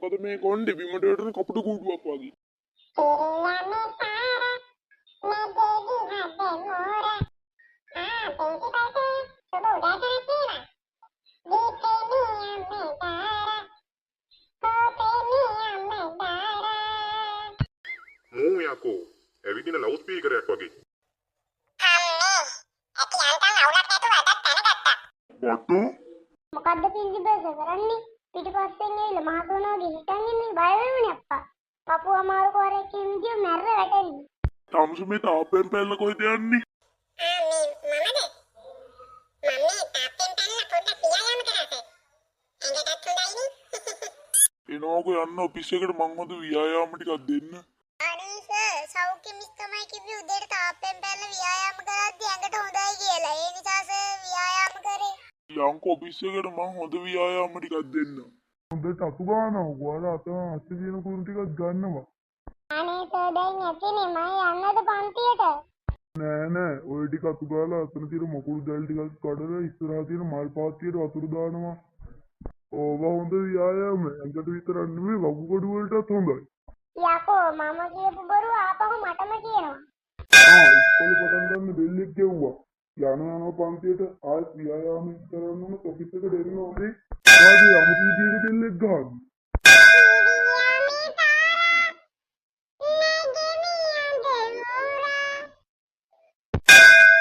මොකද මේ කොණ්ඩේ බිමට වැටෙන කපුටු කූඩුවක් වගේ. මූ යකෝ ඇවිදින ලවුඩ් ස්පීකරයක් වගේ. වට්ටු මොකද්ද පිළිබස කරන්නේ? පිටිපස්සෙන් ඇවිල්ලා මහතුනෝගේ හිටන් ඉන්නේ බය වෙනුනේ අප්පා. පපුව අමාරු කරේ කිම්දිය මැරෙ වැටෙන්නේ. තමසු මේ තාප්පෙන් පැල්ල කොහෙද යන්නේ? එනවාකෝ යන්න ඔෆිස් එකට මං හොඳ ව්‍යායාම ටිකක් දෙන්න. අනේ සර් සෞඛ්‍ය මිස් තමයි කිව්වේ උදේට තාප්පෙන් පැල්ල ව්‍යායාම කරද්දී ඇඟට හොඳයි කියලා. ඒ නිසා සර් ව්‍යායාම කරේ. යංකෝ ඔෆිස් එකට මං හොඳ ව්‍යායාම ටිකක් දෙන්න. හොඳට අතු ගන්නවා. ඔයාලා අතේ තියෙන කුරු ටිකක් ගන්නවා. අනේ සර් දැන් ඇතිනේ මම යන්නද පන්තියට? නෑ ඔය ටික අතු ගාලා අතන තියෙන මොකුළු දැල් ටිකක් කඩලා ඉස්සරහා තියෙන මල් පාත්තියට වතුර දානවා. ඕව හොඳ ව්‍යායාම. ඇඟට විතරක් නෙමෙයි වකුගඩු වලටත් හොඳයි. යකෝ මම කියපු බරුව ආපහු මටම කියනවා. ඉස්කෝලේ පටන් ගන්න බෙල්ලෙක් ගෙව්වා. යනවා පන්තියට ආයෙත් ව්‍යායාම කරන්න ඕන ඔෆිස් එකට එන්න ඕනේ. වාගේ අමුතු විදියට බෙල්ලෙක් ගහන්න.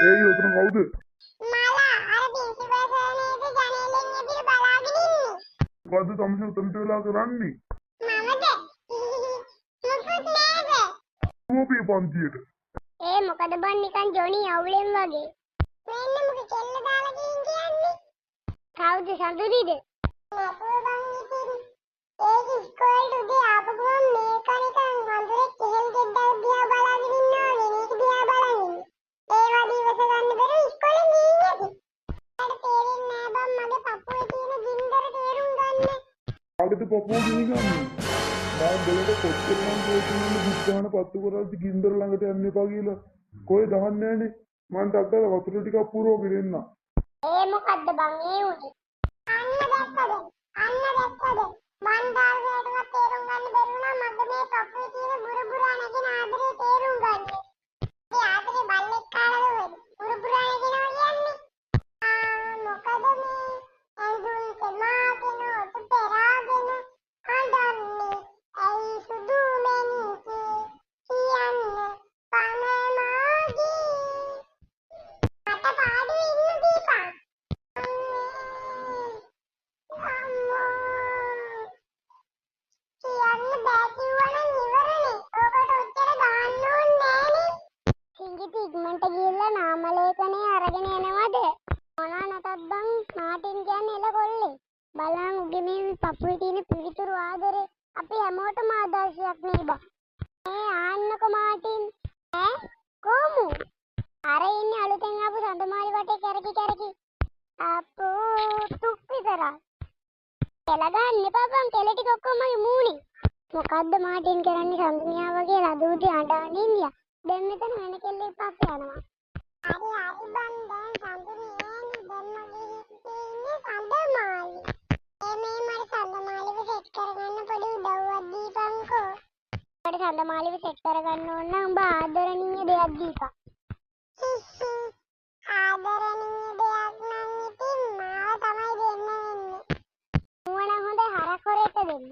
ඒ උතන කවුද? මොකද්ද තමසේ උතනට වෙලා කරන්නේ? මොකේ පන්තියට? ඒ මොකද බන් නිකන් ජොනි අවුලෙන් වගේ. මෙන්න මොකද කෙල්ල දාලා ගින් කියන්නේ? කවුද සඳුරිද? නපුව බන් ඉතින්. ඒක ඉස්කෝලේ උදේ ආපු ගමන් මේක නිකන් වඳුරේ කෙහෙල් ගෙඩක් දිහා බලාගෙන ඉන්නවා නේ දිහා බලන්නේ. ඒවා දිවස ගන්න බැරි ඉස්කෝලේ ගිහින් ඇති. අර තේරෙන්නේ නෑ බන් මගේ පපුවේ තියෙන ගින්දර තේරුම් ගන්න. ආගට පපුව ගිනිගන්නේ. මම බලද කොච්චර නම් කියනවා බුද්ධාන පත්තු කරද්දි ගින්දර ළඟට යන්න එපා කියලා. කොහෙ දහන්නේ නැහනේ. මං ඩක්කල වතුර ටිකක් පුරවගෙන එන්න. ඒ මොකද්ද බන් ඒ උනේ? අන්න දැක්කද? මන් දාගේටවත් තේරුම් ගන්න බැරි වුණා මගේ මේ පපුවේ තියෙන බුරුබුරා නැගෙන ආදරේ තේරුම් ගන්න. ඒ ආදරේ බල්ලෙක් කාලද වෙයි. බුරුබුරා නැගෙනවා කියන්නේ. මොකද මේ ඇඳුම් තෙමාගෙන ඔත පෙරාගෙන හඳන්නේ ඇයි සුදු මෙනිකේ කියන්න පනමාගේ මට පාඩු ඉන්න දීපා. කියන්න බෑ කිව්වනම් ඉවරනේ. ඔකට උත්තර දාන්න ඕනේ නෑනේ. සිංගිති ඉක්මනට ගිහිල්ලා නාම ලේඛනේ අරගෙන එනවද? මොනවා නැතත් බං මාටින් කියන්නේ එළ කොල්ලේ. බලන් උගේ මේ පපුවේ තියෙන පිළිතුරු ආදරේ අපි හැමෝටම ආදර්ශයක් නේ බං. මේ ආන්නකෝ මාටින්. කොමු? අර ඉන්නේ අලුතෙන් ආපු සඳමාලි වටේ කැරකි. අපෝ තුක් විතරයි. කෙල ගන්න එපා බං කෙල ටික ඔක්කොම මූණේ. මොකද්ද මාටින් කරන්නේ සඳුනියා වගේ රදුටි අඬ ඉන්දියා. දැන් මෙතන වෙන කෙල්ලෙක් පස්සේ යනවා. හරි බං දැන් සඳුනි එන්නේ දැන් මගේ හිතේ ඉන්නේ සඳමාලි. මේ මට සඳමාලිව සෙට් කරගන්න පොඩි උදව්වක් දීපන්කෝ. මට සඳමාලිව සෙට් කරගන්න ඕන නම් උඹ ආදරණීය දෙයක් දීපන්. ආදරණීය දෙයක් නම් ඉතින් මාව තමයි දෙන්න වෙන්නේ. ඌවනම් හොඳ හරක් හොරේට දෙන්න.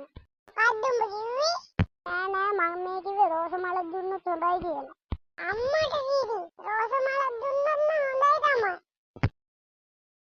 මොකද්ද උඹ කිව්වේ? නෑ මම මේ කිව්වේ රෝස මල දුන්නොත් හොඳයි කියලා. අම්මට කිව්වේ රෝස මල